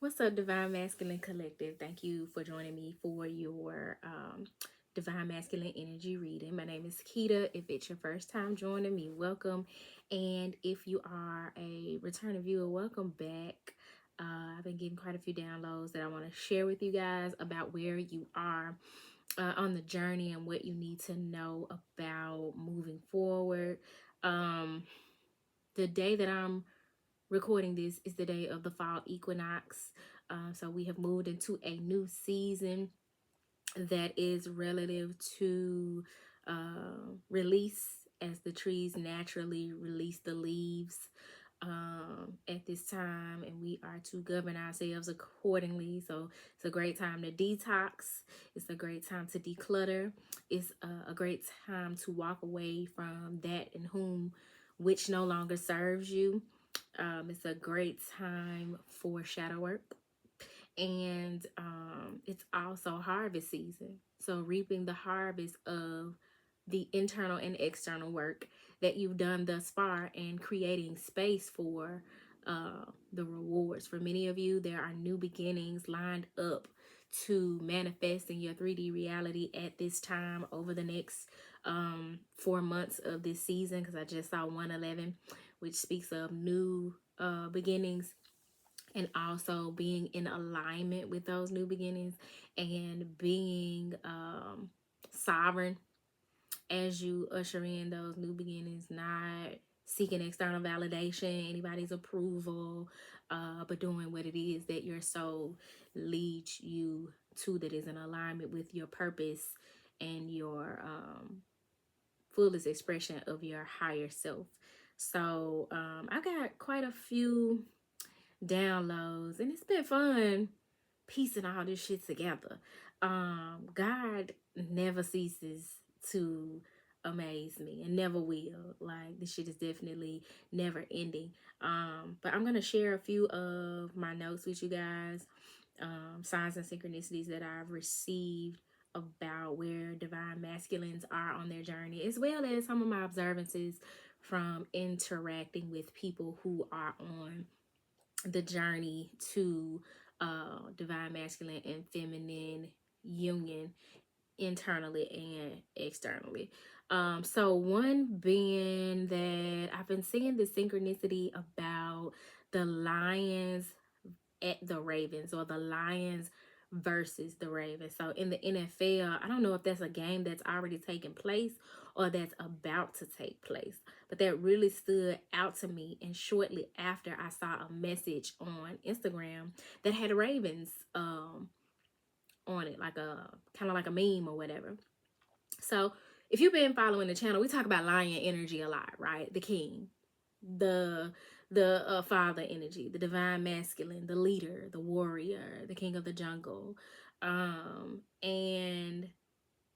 What's up, Divine Masculine Collective? Thank you for joining me for your Divine Masculine Energy reading. My name is Keita. If it's your first time joining me, welcome. And if you are a returning viewer, welcome back. I've been getting quite a few downloads that I want to share with you guys about where you are on the journey and what you need to know about moving forward. The day that I'm recording this is the day of the fall equinox. So we have moved into a new season that is relative to release, as the trees naturally release the leaves at this time, and we are to govern ourselves accordingly. So it's a great time to detox. It's a great time to declutter. It's a great time to walk away from that and whom which no longer serves you. It's a great time for shadow work, and it's also harvest season. So reaping the harvest of the internal and external work that you've done thus far, and creating space for the rewards. For many of you, there are new beginnings lined up to manifest in your 3D reality at this time over the next 4 months of this season, because I just saw 111, which speaks of new beginnings, and also being in alignment with those new beginnings, and being sovereign as you usher in those new beginnings, not seeking external validation, anybody's approval, but doing what it is that your soul leads you to, that is in alignment with your purpose and your fullest expression of your higher self. So I got quite a few downloads, and it's been fun piecing all this shit together. God never ceases to amaze me, and never will. Like, this shit is definitely never ending. But I'm gonna share a few of my notes with you guys, signs and synchronicities that I've received about where divine masculines are on their journey, as well as some of my observances from interacting with people who are on the journey to divine masculine and feminine union, internally and externally. So one being that I've been seeing the synchronicity about the lions at the Ravens, or the Lions versus the Ravens. So in the NFL, I don't know if that's a game that's already taken place or that's about to take place, but that really stood out to me. And shortly after, I saw a message on Instagram that had Ravens on it, like a kind of like a meme or whatever. So if you've been following the channel, we talk about lion energy a lot, right? The king, the father energy, the divine masculine, the leader, the warrior, the king of the jungle, and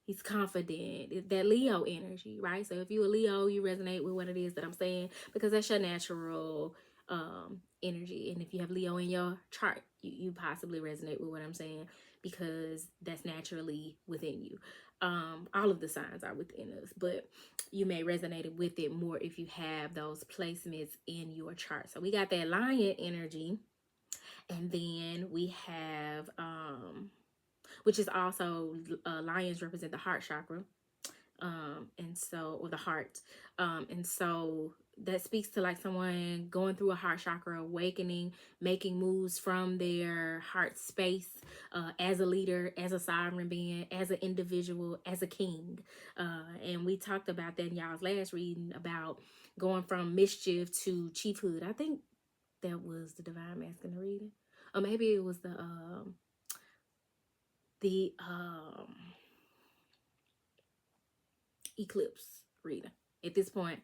he's confident. That Leo energy, right? So if you're a Leo, you resonate with what it is that I'm saying, because that's your natural energy. And if you have Leo in your chart, you possibly resonate with what I'm saying, because that's naturally within you. All of the signs are within us, but you may resonate with it more if you have those placements in your chart. So we got that lion energy, and then we have which is also lions represent the heart chakra, and so, or the heart, and so that speaks to like someone going through a heart chakra awakening, making moves from their heart space, as a leader, as a sovereign being, as an individual, as a king. And we talked about that in y'all's last reading, about going from mischief to chiefhood. I think that was the divine masculine reading, or maybe it was the eclipse reading. At this point,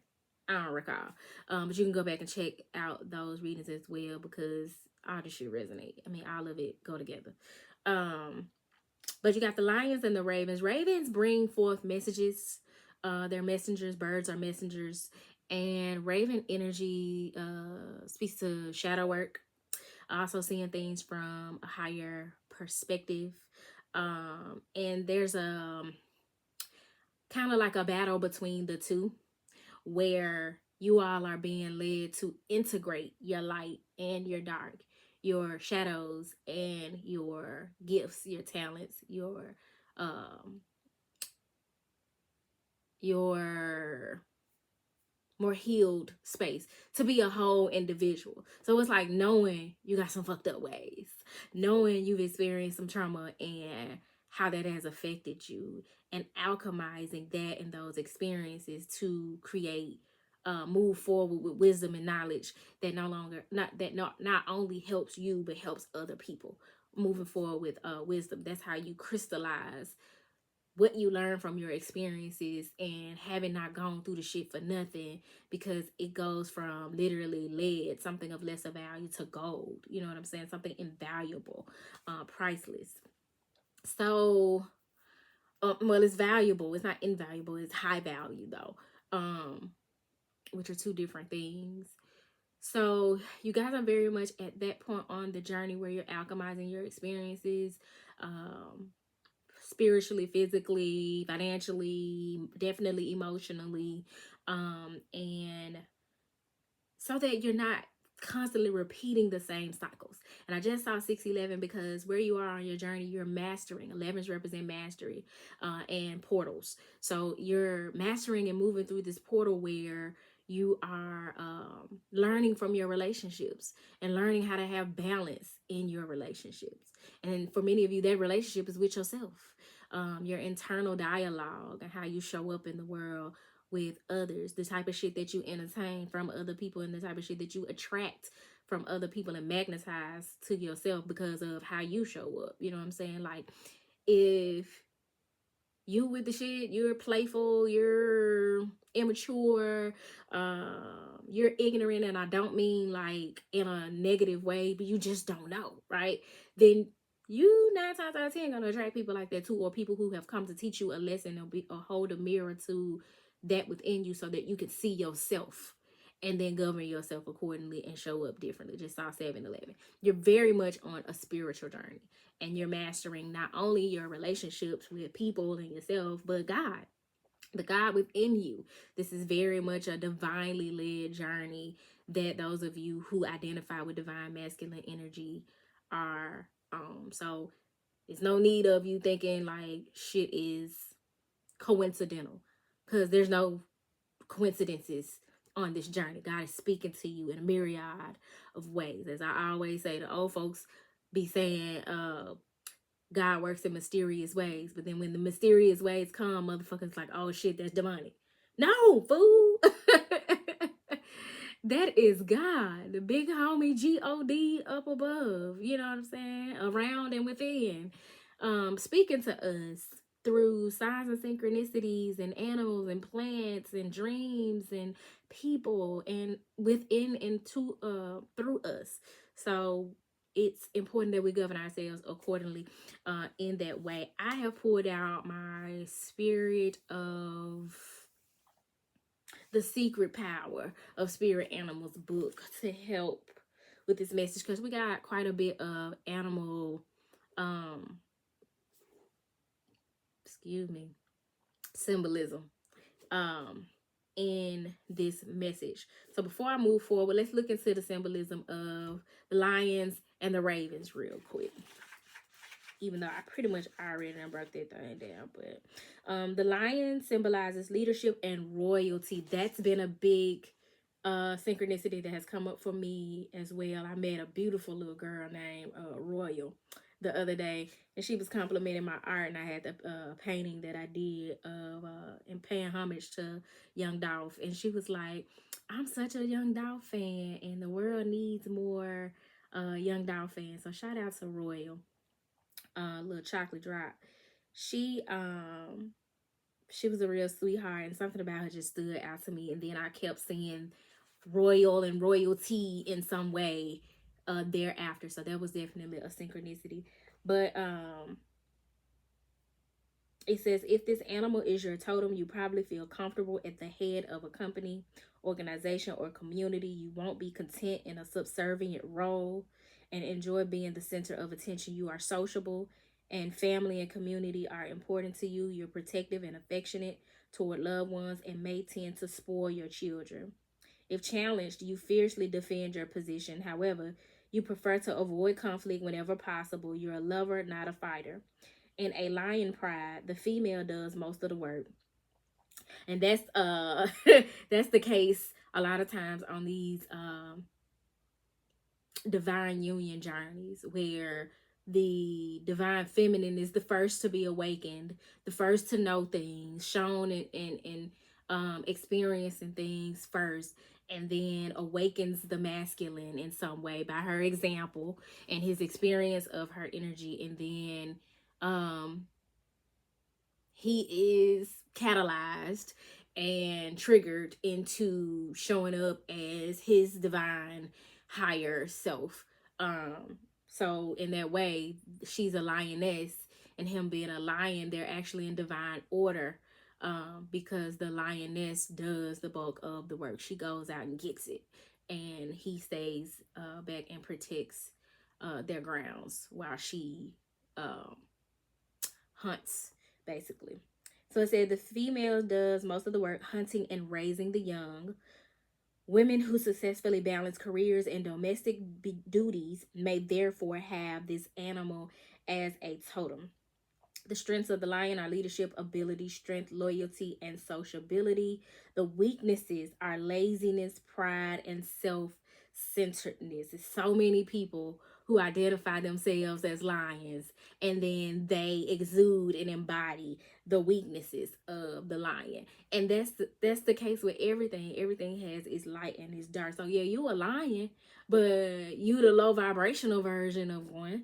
I don't recall. But you can go back and check out those readings as well, because all the shit resonate. I mean, all of it go together. But you got the lions and the ravens. Ravens bring forth messages. They're messengers. Birds are messengers. And raven energy speaks to shadow work. Also seeing things from a higher perspective. And there's a kind of like a battle between the two, where you all are being led to integrate your light and your dark, your shadows and your gifts, your talents, your more healed space to be a whole individual. So it's like knowing you got some fucked up ways, knowing you've experienced some trauma and how that has affected you, and alchemizing that and those experiences to create move forward with wisdom and knowledge that not only helps you but helps other people moving forward with wisdom. That's how you crystallize what you learn from your experiences and having not gone through the shit for nothing, because it goes from literally lead, something of lesser value, to gold. You know what I'm saying? Something invaluable, priceless. So, well, it's valuable. It's not invaluable. It's high value though, which are two different things. So you guys are very much at that point on the journey where you're alchemizing your experiences. Spiritually, physically, financially, definitely emotionally, and so that you're not constantly repeating the same cycles. And I just saw 611 because where you are on your journey, you're mastering. 11s represent mastery and portals. So you're mastering and moving through this portal where you are learning from your relationships and learning how to have balance in your relationships. And for many of you, that relationship is with yourself. Your internal dialogue and how you show up in the world with others, the type of shit that you entertain from other people, and the type of shit that you attract from other people and magnetize to yourself because of how you show up. You know what I'm saying? Like, if you with the shit, you're playful, you're immature, you're ignorant, and I don't mean like in a negative way, but you just don't know, right? Then you 9 times out of 10 gonna attract people like that too, or people who have come to teach you a lesson, or hold a mirror to that within you so that you can see yourself and then govern yourself accordingly and show up differently. Just saw 711. You're very much on a spiritual journey, and you're mastering not only your relationships with people and yourself, but God, the God within you. This is very much a divinely led journey that those of you who identify with divine masculine energy are on. So there's no need of you thinking like shit is coincidental, because there's no coincidences on this journey. God is speaking to you in a myriad of ways. As I always say, the old folks be saying, God works in mysterious ways, but then when the mysterious ways come, motherfuckers like, oh shit, that's demonic. No, fool. That is God, the big homie God up above. You know what I'm saying? Around and within. Speaking to us through signs and synchronicities and animals and plants and dreams and people and within and to through us. So it's important that we govern ourselves accordingly in that way. I have pulled out my Spirit of the Secret Power of Spirit Animals book to help with this message, because we got quite a bit of animal symbolism in this message. So before I move forward, let's look into the symbolism of the lions and the ravens real quick. Even though I pretty much already broke that thing down. But the lion symbolizes leadership and royalty. That's been a big synchronicity that has come up for me as well. I met a beautiful little girl named Royal the other day, and she was complimenting my art, and I had the painting that I did of in paying homage to Young Dolph, and she was like, I'm such a Young Dolph fan, and the world needs more Young Dolph fans. So shout out to Royal. Little chocolate drop. She was a real sweetheart, and something about her just stood out to me. And then I kept seeing royal and royalty in some way thereafter. So that was definitely a synchronicity. But it says, if this animal is your totem, you probably feel comfortable at the head of a company, organization, or community. You won't be content in a subservient role and enjoy being the center of attention. You are sociable, and family and community are important to you. You're protective and affectionate toward loved ones and may tend to spoil your children. If challenged, you fiercely defend your position. However, You prefer to avoid conflict whenever possible. You're a lover, not a fighter. In a lion pride, the female does most of the work. And that's that's the case a lot of times on these divine union journeys, where the divine feminine is the first to be awakened, the first to know things, shown and experiencing things first, and then awakens the masculine in some way by her example and his experience of her energy. And then he is catalyzed and triggered into showing up as his divine higher self. So in that way, she's a lioness, and him being a lion, they're actually in divine order. Because the lioness does the bulk of the work. She goes out and gets it, and he stays back and protects their grounds while she hunts, basically. So it said the female does most of the work, hunting and raising the young. Women who successfully balance careers and domestic duties may therefore have this animal as a totem. The strengths of the lion are leadership, ability, strength, loyalty, and sociability. The weaknesses are laziness, pride, and self-centeredness. There's so many people who identify themselves as lions, and then they exude and embody the weaknesses of the lion. And that's the case with everything. Everything has its light and its dark. So yeah, you a lion, but you the low vibrational version of one.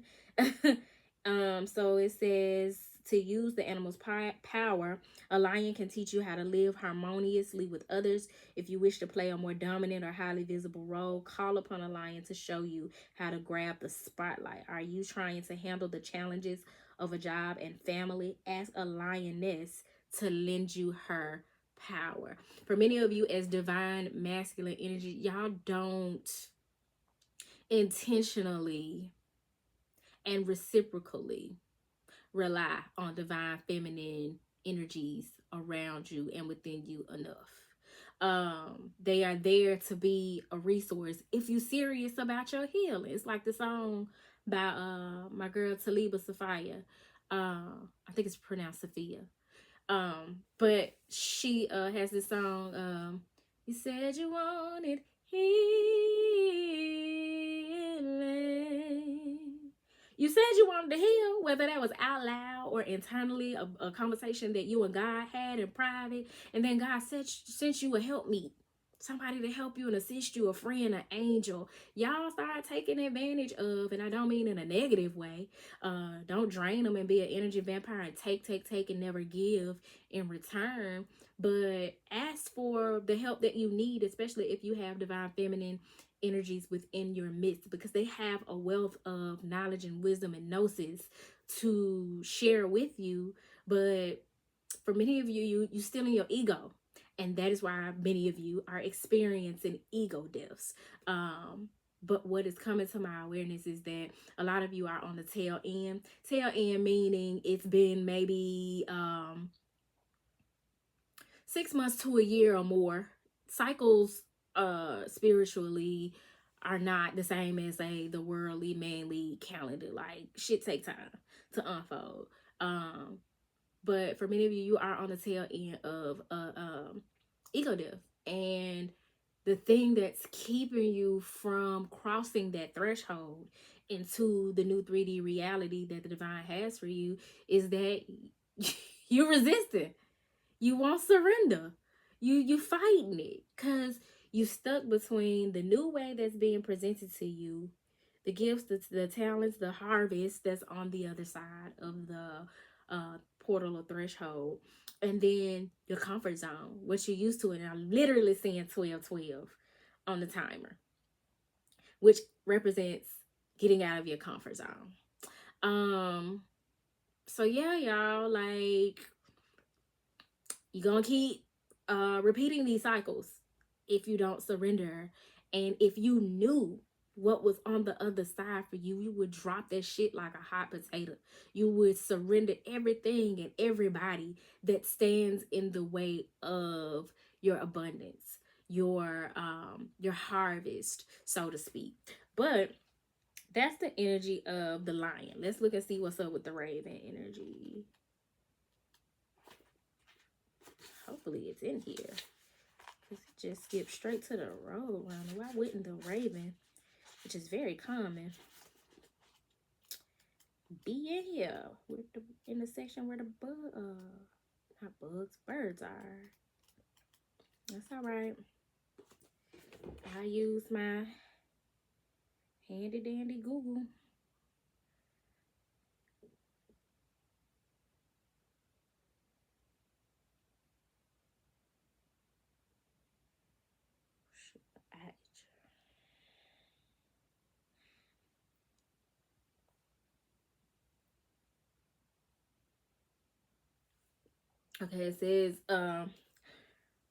So it says to use the animal's power, a lion can teach you how to live harmoniously with others. If you wish to play a more dominant or highly visible role, call upon a lion to show you how to grab the spotlight. Are you trying to handle the challenges of a job and family? Ask a lioness to lend you her power. For many of you, as divine masculine energy, y'all don't intentionally and reciprocally rely on divine feminine energies around you and within you enough. They are there to be a resource if you're serious about your healing. It's like the song by my girl Taliba Sophia. I think it's pronounced Sophia. But she has this song, you said you wanted healing. You said you wanted to heal, whether that was out loud or internally, a conversation that you and God had in private, and then God sent you a helpmeet, somebody to help you and assist you, a friend, an angel. Y'all start taking advantage of, and I don't mean in a negative way. Don't drain them and be an energy vampire and take and never give in return. But ask for the help that you need, especially if you have divine feminine energies within your midst, because they have a wealth of knowledge and wisdom and gnosis to share with you. But for many of you still in your ego, and that is why many of you are experiencing ego deaths. But what is coming to my awareness is that a lot of you are on the tail end meaning it's been maybe 6 months to a year or more. Cycles spiritually are not the same as the worldly manly calendar. Like, shit take time to unfold. But for many of you are on the tail end of ego death, and the thing that's keeping you from crossing that threshold into the new 3D reality that the divine has for you is that you're resistant. You won't surrender. You fighting it because you stuck between the new way that's being presented to you, the gifts, the talents, the harvest that's on the other side of the portal or threshold, and then your comfort zone, what you're used to. And I'm literally seeing 12-12 on the timer, which represents getting out of your comfort zone. So yeah, y'all, like, you're gonna keep repeating these cycles if you don't surrender. And if you knew what was on the other side for you, you would drop that shit like a hot potato. You would surrender everything and everybody that stands in the way of your abundance, your harvest, so to speak. But that's the energy of the lion. Let's look and see what's up with the raven energy. Hopefully it's in here. Because it just skipped straight to the road runner. Why wouldn't the raven, which is very common, be in here with the, in the section where the not bugs, birds are. That's all right. I use my handy dandy Google. Okay, it says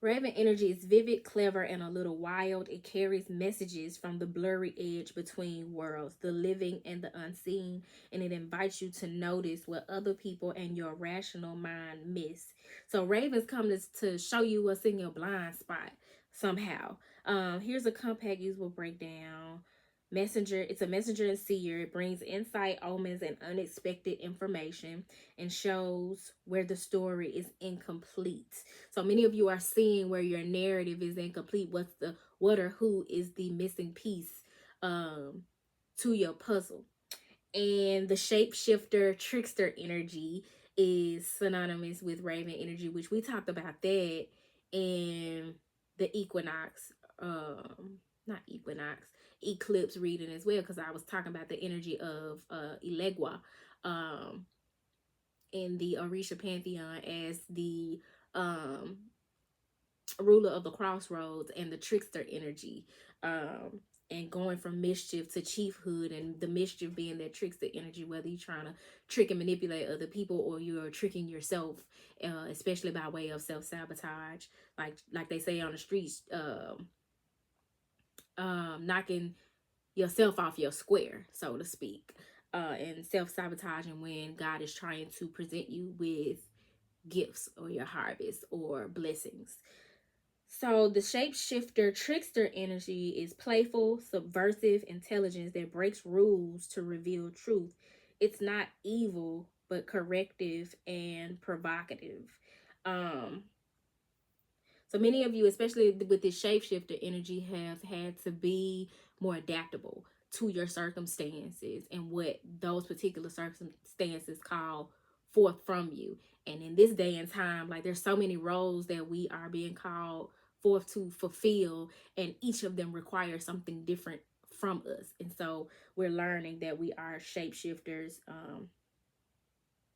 raven energy is vivid, clever, and a little wild. It carries messages from the blurry edge between worlds, the living and the unseen, and it invites you to notice what other people and your rational mind miss. So ravens come to show you what's in your blind spot somehow. Here's a compact usable breakdown. Messenger, it's a messenger and seer. It brings insight, omens, and unexpected information and shows where the story is incomplete. So many of you are seeing where your narrative is incomplete. What or who is the missing piece to your puzzle. And the shapeshifter trickster energy is synonymous with raven energy, which we talked about that in the equinox, not equinox, eclipse reading as well, because I was talking about the energy of Elegua in the Orisha pantheon as the ruler of the crossroads and the trickster energy, and going from mischief to chiefhood, and the mischief being that trickster energy, whether you're trying to trick and manipulate other people or you're tricking yourself, especially by way of self-sabotage, like they say on the streets, knocking yourself off your square, so to speak, and self-sabotaging when God is trying to present you with gifts or your harvest or blessings. So the shapeshifter trickster energy is playful, subversive intelligence that breaks rules to reveal truth. It's not evil, but corrective and provocative. So many of you, especially with this shapeshifter energy, have had to be more adaptable to your circumstances and what those particular circumstances call forth from you. And in this day and time, like there's so many roles that we are being called forth to fulfill, and each of them requires something different from us. And so we're learning that we are shapeshifters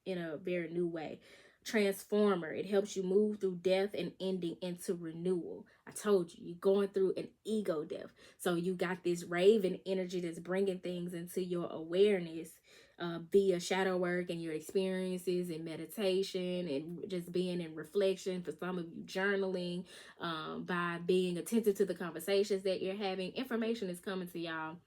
in a very new way. Transformer, it helps you move through death and ending into renewal. I told you, you're going through an ego death. So you got this raven energy that's bringing things into your awareness via shadow work and your experiences and meditation and just being in reflection. For some of you, journaling, by being attentive to the conversations that you're having. Information is coming to y'all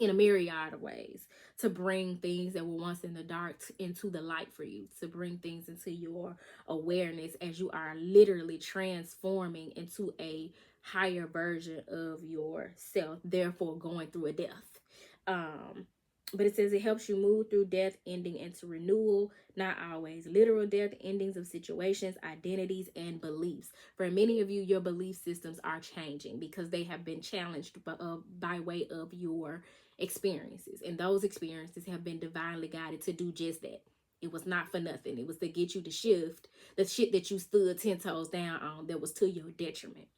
in a myriad of ways to bring things that were once in the dark into the light for you, to bring things into your awareness as you are literally transforming into a higher version of yourself, therefore going through a death. But it says it helps you move through death, ending into renewal, not always literal death, endings of situations, identities, and beliefs. For many of you, your belief systems are changing because they have been challenged by way of your experiences. And those experiences have been divinely guided to do just that. It was not for nothing. It was to get you to shift the shit that you stood 10 toes down on that was to your detriment.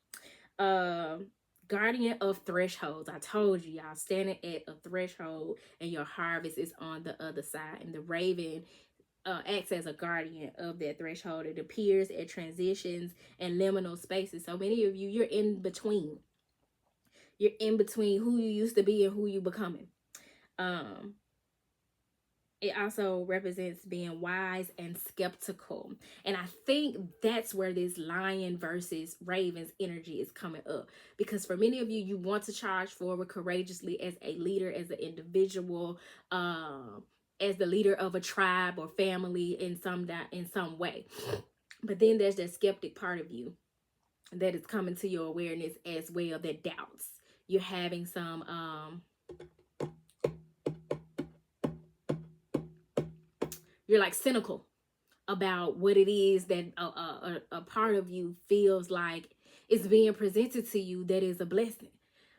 Guardian of thresholds. I told you, y'all, standing at a threshold and your harvest is on the other side. And the raven acts as a guardian of that threshold. It appears at transitions and liminal spaces. So many of you, you're in between. You're in between who you used to be and who you becoming. It also represents being wise and skeptical. And I think that's where this lion versus ravens energy is coming up. Because for many of you, you want to charge forward courageously as a leader, as an individual, as the leader of a tribe or family in some way. But then there's that skeptic part of you that is coming to your awareness as well, that doubts. You're having some you're like cynical about what it is that a part of you feels like it's being presented to you that is a blessing.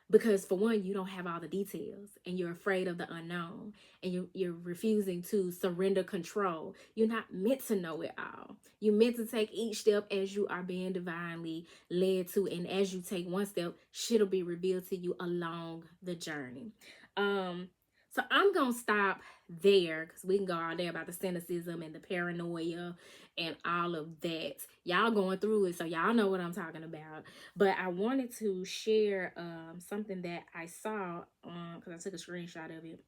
Because for one, you don't have all the details and you're afraid of the unknown, and you're refusing to surrender control. You're not meant to know it all. You're meant to take each step as you are being divinely led to, and as you take one step, shit'll be revealed to you along the journey. So I'm gonna stop there because we can go all day about the cynicism and the paranoia and all of that. Y'all going through it, so y'all know what I'm talking about. But I wanted to share something that I saw because I took a screenshot of it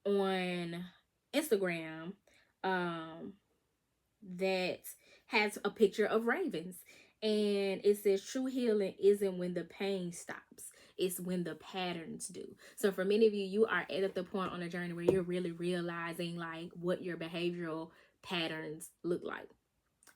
on Instagram, that has a picture of ravens, and it says true healing isn't when the pain stops, it's when the patterns do. So for many of you, you are at the point on a journey where you're really realizing like what your behavioral patterns look like.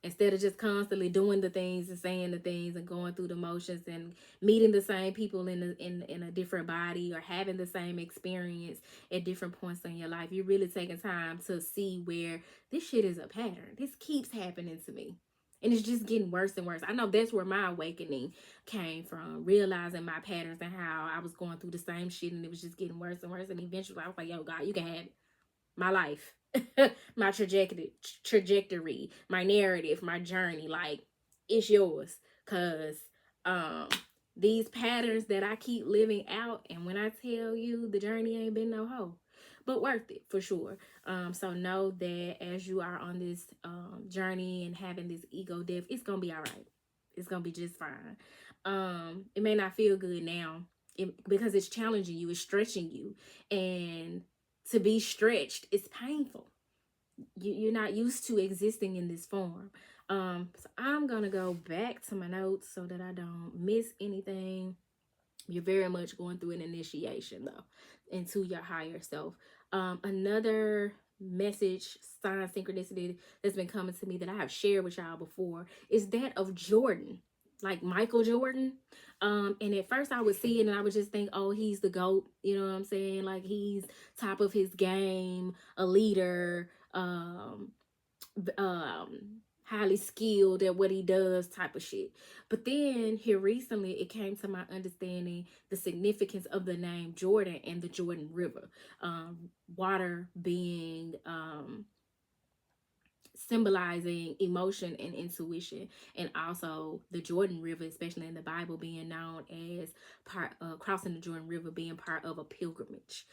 Instead of just constantly doing the things and saying the things and going through the motions and meeting the same people in a different body, or having the same experience at different points in your life, you're really taking time to see where this shit is a pattern. This keeps happening to me. And it's just getting worse and worse. I know that's where my awakening came from, realizing my patterns and how I was going through the same shit and it was just getting worse and worse. And eventually I was like, yo, God, you can have it. My life, my trajectory, my narrative, my journey, like it's yours. Cause these patterns that I keep living out, and when I tell you the journey ain't been no hoe, but worth it for sure. So know that as you are on this journey and having this ego death, it's gonna be all right. It's gonna be just fine. It may not feel good now, because it's challenging you, it's stretching you, and to be stretched is painful. You're not used to existing in this form. So I'm gonna go back to my notes so that I don't miss anything. You're very much going through an initiation though into your higher self. Another message, sign, synchronicity that's been coming to me that I have shared with y'all before is that of Jordan, like Michael Jordan. And at first I would see it and I would just think, oh, he's the GOAT, you know what I'm saying? Like he's top of his game, a leader, highly skilled at what he does type of shit. But then here recently it came to my understanding the significance of the name Jordan and the Jordan River. Water being symbolizing emotion and intuition, and also the Jordan River, especially in the Bible, being known as part crossing the Jordan River being part of a pilgrimage.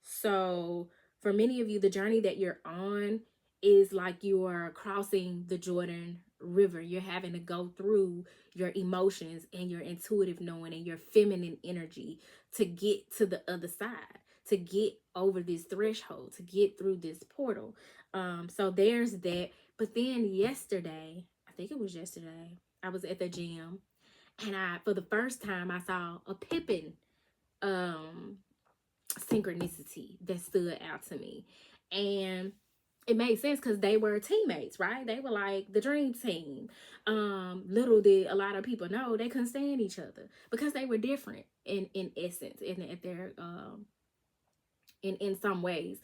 So for many of you, the journey that you're on is like you are crossing the Jordan River. You're having to go through your emotions and your intuitive knowing and your feminine energy to get to the other side, to get over this threshold, to get through this portal. So there's that. But then yesterday, I think it was yesterday, I was at the gym and for the first time, I saw a Pippen synchronicity that stood out to me. And it made sense because they were teammates, right? They were like the dream team. Little did a lot of people know they couldn't stand each other because they were different in essence, at their in some ways.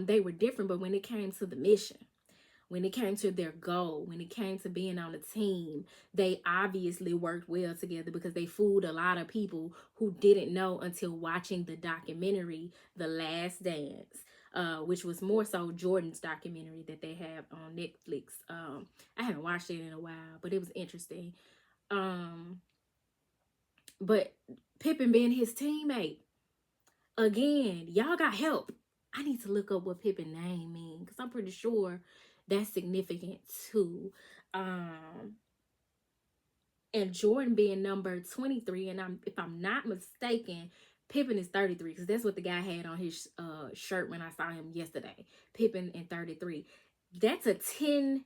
They were different, but when it came to the mission, when it came to their goal, when it came to being on a team, they obviously worked well together because they fooled a lot of people who didn't know until watching the documentary, The Last Dance, which was more so Jordan's documentary that they have on Netflix. I haven't watched it in a while, but it was interesting. But Pippen being his teammate, again, y'all got help. I need to look up what Pippen name means because I'm pretty sure that's significant too. And Jordan being number 23, and if I'm not mistaken, Pippen is 33 because that's what the guy had on his shirt when I saw him yesterday. Pippen and 33. That's a 10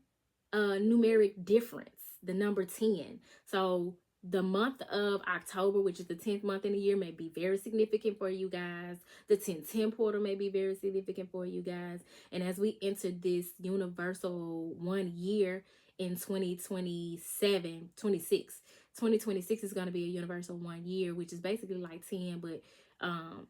numeric difference, the number 10. So the month of October, which is the 10th month in the year, may be very significant for you guys. The 1010 portal may be very significant for you guys. And as we enter this universal 1 year in 2026 is going to be a universal 1 year, which is basically like 10, but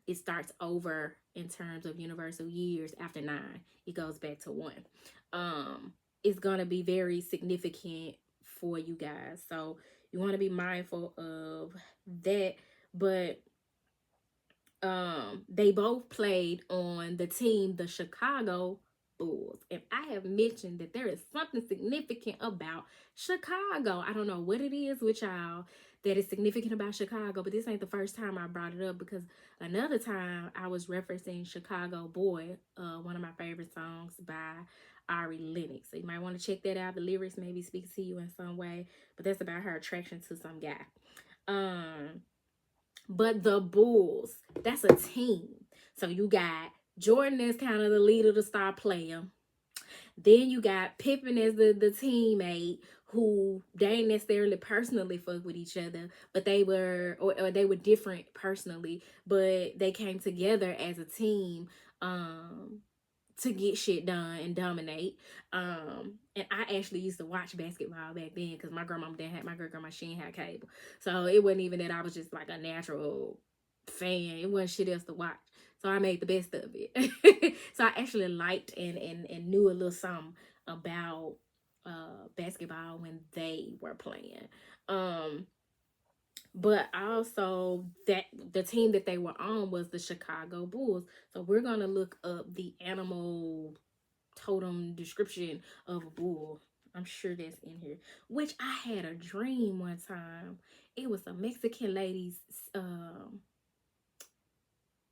it starts over in terms of universal years. After 9, it goes back to 1. It's gonna be very significant for you guys, so you want to be mindful of that. But they both played on the team, the Chicago Bulls. And I have mentioned that there is something significant about Chicago. I don't know what it is with y'all that is significant about Chicago, but this ain't the first time I brought it up, because another time I was referencing Chicago Boy, one of my favorite songs by Lioness. So you might want to check that out. The lyrics maybe speak to you in some way, but that's about her attraction to some guy. But the Bulls, that's a team. So you got Jordan as kind of the leader, the star player. Then you got Pippen as the teammate, who they ain't necessarily personally fuck with each other, but they were, or they were different personally, but they came together as a team to get shit done and dominate. And I actually used to watch basketball back then, because my grandma didn't have, my great grandma, she didn't have cable, so it wasn't even that I was just like a natural fan. It wasn't shit else to watch, so I made the best of it. So I actually liked and knew a little something about basketball when they were playing. But also that the team that they were on was the Chicago Bulls. So we're gonna look up the animal totem description of a bull. I'm sure that's in here. Which I had a dream one time. It was a Mexican lady's.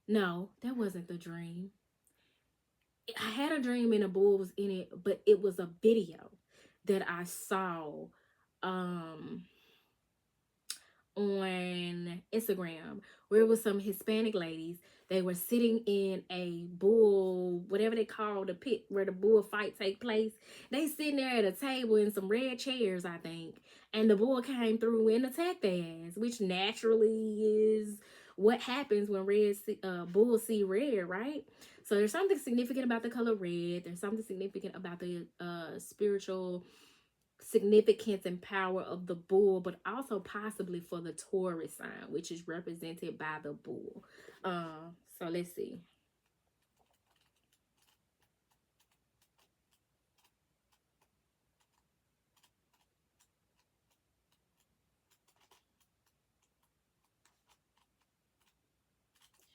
No, that wasn't the dream. I had a dream and a bull was in it, but it was a video that I saw on Instagram, where it was some Hispanic ladies. They were sitting in a bull, whatever they call the pit where the bull fight take place. They sitting there at a table in some red chairs, I think. And the bull came through and attacked their ass, which naturally is what happens when bulls see red, right? So there's something significant about the color red. There's something significant about the spiritual significance and power of the bull, but also possibly for the Taurus sign, which is represented by the bull. So let's see.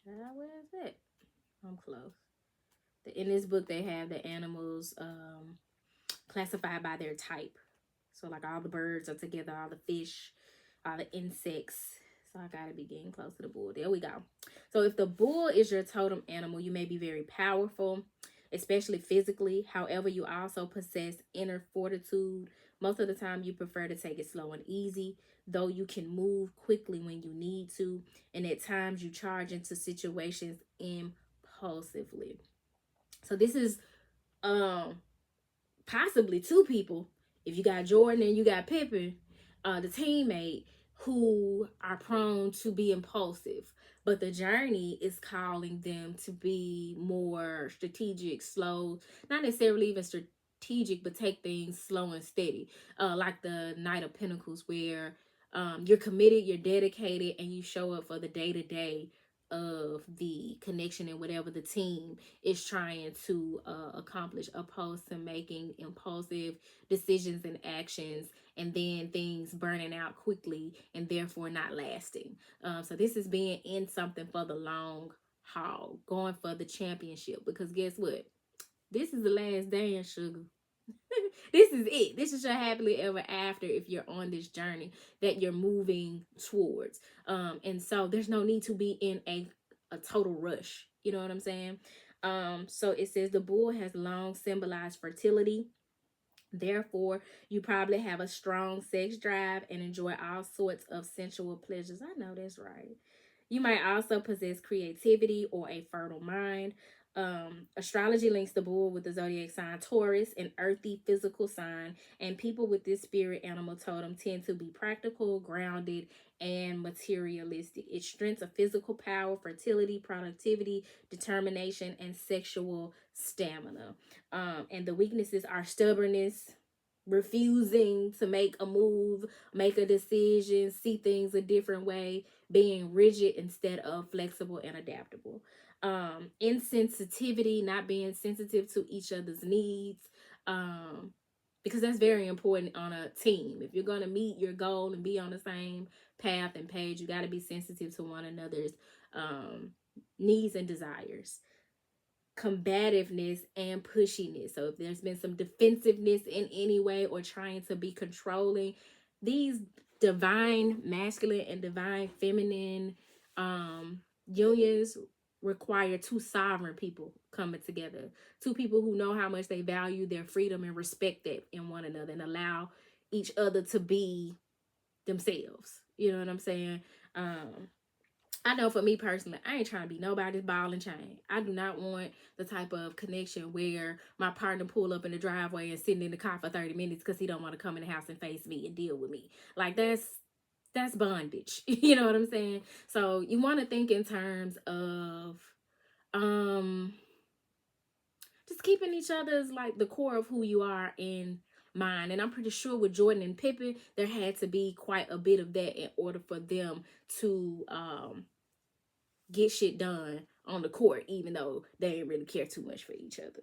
Where is it? I'm close. In this book, they have the animals classified by their type. So like all the birds are together, all the fish, all the insects. So I gotta be getting close to the bull. There we go. So if the bull is your totem animal, you may be very powerful, especially physically. However, you also possess inner fortitude. Most of the time, you prefer to take it slow and easy, though you can move quickly when you need to. And at times, you charge into situations impulsively. So this is possibly 2 people. If you got Jordan and you got Pippen, the teammate, who are prone to be impulsive, but the journey is calling them to be more strategic, slow, not necessarily even strategic, but take things slow and steady, like the Knight of Pentacles, where you're committed, you're dedicated, and you show up for the day-to-day of the connection and whatever the team is trying to accomplish, opposed to making impulsive decisions and actions and then things burning out quickly and therefore not lasting. So this is being in something for the long haul, going for the championship, because guess what? This is the last dance, sugar. This is it. This is your happily ever after if you're on this journey that you're moving towards. And so there's no need to be in a total rush. You know what I'm saying? So it says the bull has long symbolized fertility. Therefore, you probably have a strong sex drive and enjoy all sorts of sensual pleasures. I know that's right. You might also possess creativity or a fertile mind. Astrology links the bull with the zodiac sign Taurus, an earthy physical sign, and people with this spirit animal totem tend to be practical, grounded, and materialistic. Its strengths are physical power, fertility, productivity, determination, and sexual stamina. And the weaknesses are stubbornness, refusing to make a move, make a decision, see things a different way, being rigid instead of flexible and adaptable. Insensitivity, not being sensitive to each other's needs, because that's very important on a team. If you're going to meet your goal and be on the same path and page, you got to be sensitive to one another's needs and desires. Combativeness and pushiness. So if there's been some defensiveness in any way or trying to be controlling, these divine masculine and divine feminine unions require two sovereign people coming together, two people who know how much they value their freedom and respect that in one another and allow each other to be themselves. You know what I'm saying? I know for me personally, I ain't trying to be nobody's ball and chain. I do not want the type of connection where my partner pull up in the driveway and sitting in the car for 30 minutes because he don't want to come in the house and face me and deal with me. Like that's bondage. You know what I'm saying? So you want to think in terms of just keeping each other's like the core of who you are in mind. And I'm pretty sure with Jordan and Pippen, there had to be quite a bit of that in order for them to get shit done on the court, even though they didn't really care too much for each other.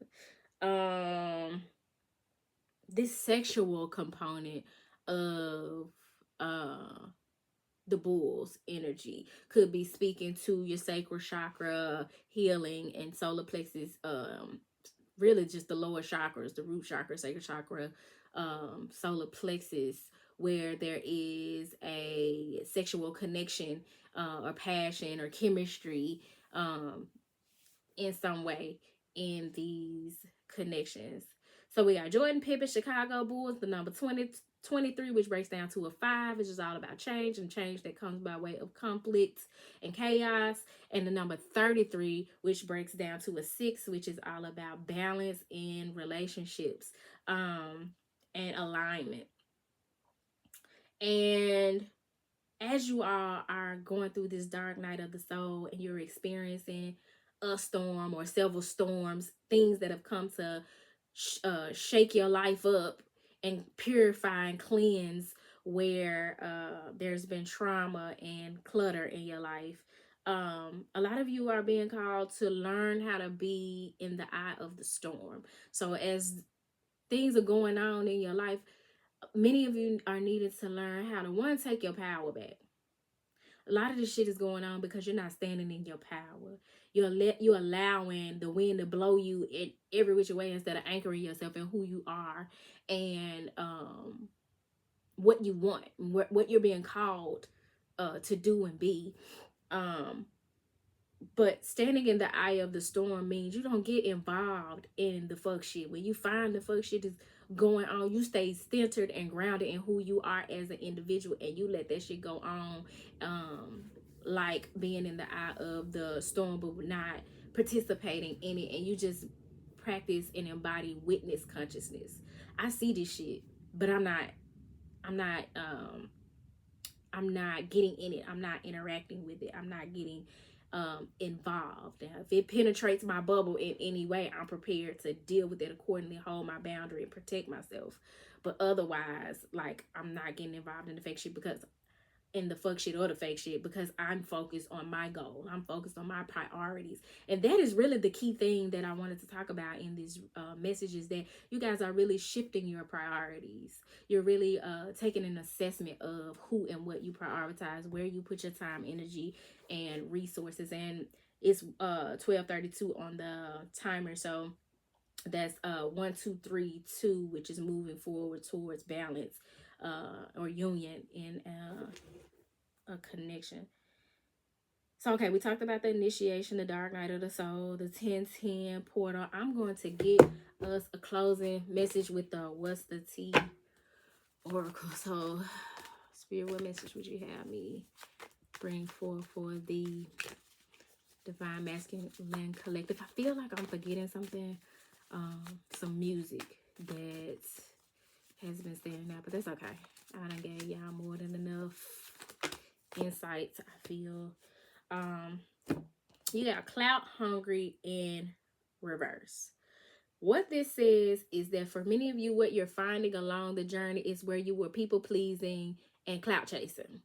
This sexual component of the bull's energy could be speaking to your sacral chakra, healing, and solar plexus, really just the lower chakras, the root chakra, sacral chakra, solar plexus, where there is a sexual connection or passion or chemistry in some way in these connections. So we got Jordan, Pippen, Chicago Bulls, the number 23, which breaks down to a 5, which is all about change and change that comes by way of conflict and chaos. And the number 33, which breaks down to a 6, which is all about balance in relationships and alignment. And as you all are going through this dark night of the soul and you're experiencing a storm or several storms, things that have come to shake your life up and purify and cleanse where there's been trauma and clutter in your life. A lot of you are being called to learn how to be in the eye of the storm. So as things are going on in your life, many of you are needed to learn how to, one, take your power back. A lot of this shit is going on because you're not standing in your power. You're allowing the wind to blow you in every which way instead of anchoring yourself in who you are and what you want, what you're being called to do and be. But standing in the eye of the storm means you don't get involved in the fuck shit. When you find the fuck shit is going on, you stay centered and grounded in who you are as an individual, and you let that shit go on, like being in the eye of the storm but not participating in it, and you just practice and embody witness consciousness. I see this shit, but I'm not getting in it. I'm not interacting with it. I'm not getting involved. Now, if it penetrates my bubble in any way, I'm prepared to deal with it accordingly, hold my boundary and protect myself. But otherwise, like, I'm not getting involved in the fake shit because I'm focused on my goal. I'm focused on my priorities. And that is really the key thing that I wanted to talk about in this message, is that you guys are really shifting your priorities. You're really taking an assessment of who and what you prioritize, where you put your time, energy, and resources. And it's 12:32 on the timer. So that's 1, 2, 3, 2, which is moving forward towards balance or union in a connection. So, okay, we talked about the initiation, the dark night of the soul, the 1010 portal. I'm going to get us a closing message with the what's the T oracle. So, Spirit, what message would you have me bring forth for the divine masculine collective? I feel like I'm forgetting something, some music that has been standing out, but that's okay. I done gave y'all more than enough insights. I feel you got clout hungry in reverse. What this says is that for many of you, what you're finding along the journey is where you were people pleasing and clout chasing.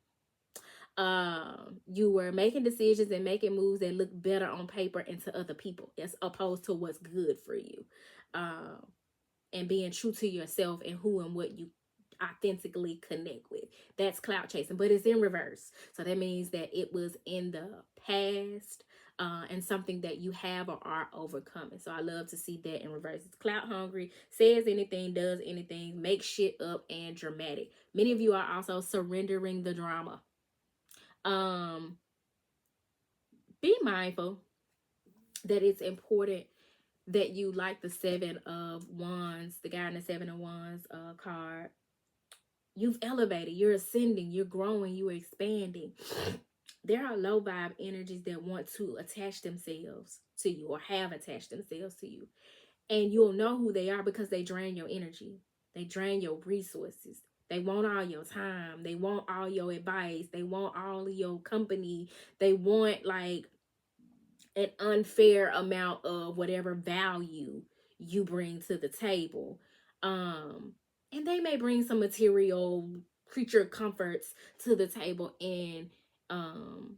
You were making decisions and making moves that look better on paper and to other people as opposed to what's good for you. Um, and being true to yourself and who and what you authentically connect with. That's clout chasing, but it's in reverse. So that means that it was in the past, and something that you have or are overcoming. So I love to see that in reverse. It's clout hungry, says anything, does anything, makes shit up, and dramatic. Many of you are also surrendering the drama. Um, be mindful that it's important that you, like the Seven of Wands, the guy in the Seven of Wands card, you've elevated, you're ascending, you're growing, you're expanding. There are low vibe energies that want to attach themselves to you or have attached themselves to you. And you'll know who they are because they drain your energy. They drain your resources. They want all your time. They want all your advice. They want all of your company. They want like an unfair amount of whatever value you bring to the table. And they may bring some material creature comforts to the table um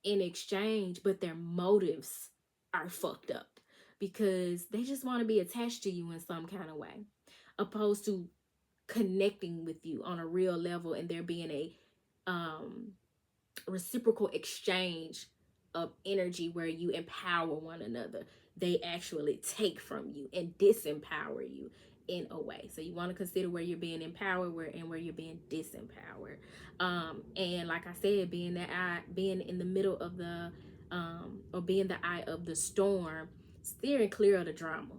in exchange, but their motives are fucked up because they just want to be attached to you in some kind of way, opposed to connecting with you on a real level and there being a um reciprocal exchange of energy where you empower one another. They actually take from you and disempower you in a way. So you want to consider where you're being empowered and where you're being disempowered. And like I said, being in the middle of the or being the eye of the storm, steering clear of the drama.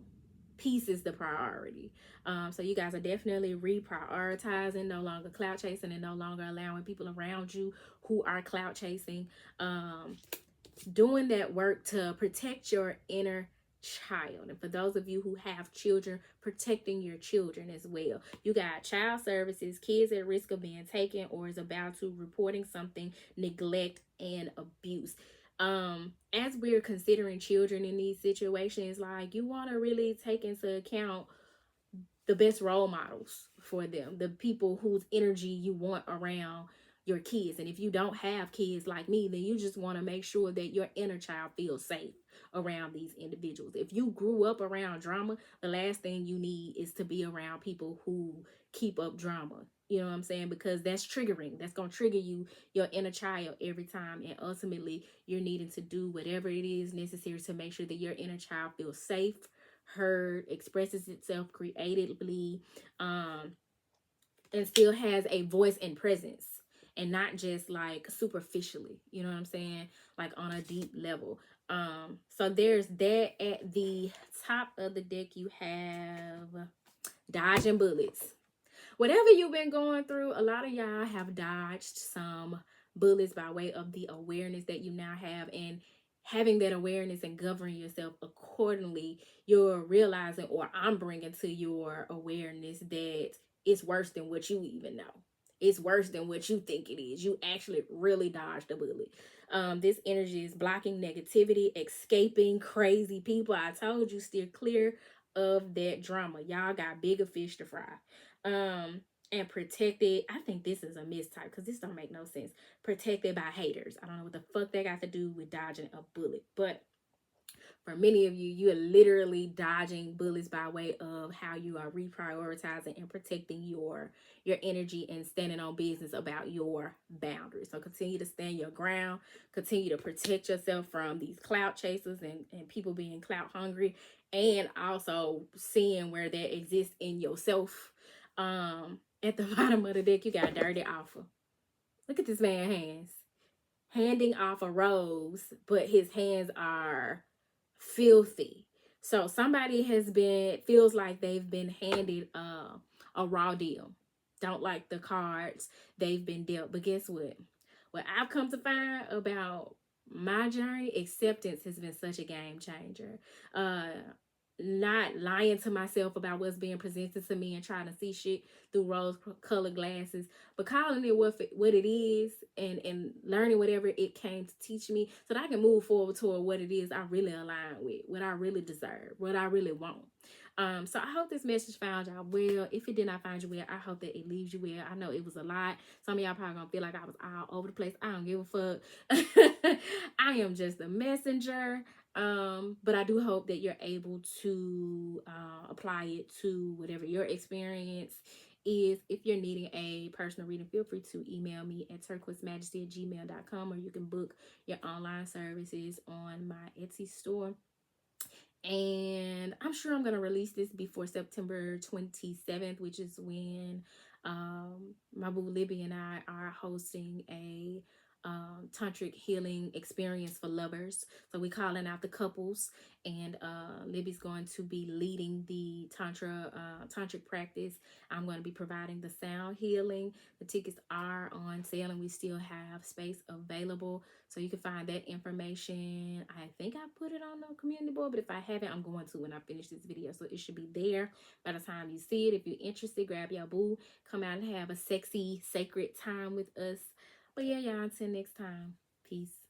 Peace is the priority. So you guys are definitely reprioritizing, no longer cloud chasing and no longer allowing people around you who are cloud chasing. Doing that work to protect your inner child. And for those of you who have children, protecting your children as well. You got child services, kids at risk of being taken or is about to reporting something, neglect and abuse. As we're considering children in these situations, like you want to really take into account the best role models for them, the people whose energy you want around your kids. And if you don't have kids like me, then you just want to make sure that your inner child feels safe around these individuals. If you grew up around drama, the last thing you need is to be around people who keep up drama. You know what I'm saying? Because that's triggering. That's going to trigger you, your inner child every time. And ultimately, you're needing to do whatever it is necessary to make sure that your inner child feels safe, heard, expresses itself creatively, and still has a voice and presence and not just like superficially, you know what I'm saying? Like on a deep level. So there's that. At the top of the deck, you have dodging bullets. Whatever you've been going through, a lot of y'all have dodged some bullets by way of the awareness that you now have, and having that awareness and governing yourself accordingly. You're realizing, or I'm bringing to your awareness, that it's worse than what you even know. It's worse than what you think it is. You actually really dodged a bullet. This energy is blocking negativity, escaping crazy people. I told you, steer clear of that drama. Y'all got bigger fish to fry. And protected. I think this is a mistype because this don't make no sense. Protected by haters. I don't know what the fuck that got to do with dodging a bullet, but for many of you, you are literally dodging bullets by way of how you are reprioritizing and protecting your energy and standing on business about your boundaries. So continue to stand your ground, continue to protect yourself from these clout chasers and people being clout hungry, and also seeing where that exists in yourself. At the bottom of the deck, you got dirty offer. Look at this man's hands. Handing off a rose, but his hands are filthy. So somebody feels like they've been handed a raw deal. Don't like the cards they've been dealt. But guess what? What I've come to find about my journey, acceptance has been such a game changer. not lying to myself about what's being presented to me and trying to see shit through rose colored glasses, but calling it what it is, and learning whatever it came to teach me so that I can move forward toward what it is I really align with, what I really deserve, what I really want. So I hope this message found y'all well. If it did not find you well, I hope that it leaves you well. I know it was a lot. Some of y'all probably gonna feel like I was all over the place. I don't give a fuck. I am just a messenger. But I do hope that you're able to apply it to whatever your experience is. If you're needing a personal reading, feel free to email me at turquoisemajesty@gmail.com, or you can book your online services on my Etsy store. And I'm sure I'm going to release this before September 27th, which is when my boo Libby and I are hosting a tantric healing experience for lovers. So we calling out the couples, and Libby's going to be leading the tantric practice. I'm going to be providing the sound healing. The tickets are on sale, and we still have space available, so you can find that information. I think I put it on the community board, but if I haven't, I'm going to when I finish this video, so it should be there by the time you see it. If you're interested, grab your boo, come out and have a sexy, sacred time with us. But yeah, y'all, until next time, peace.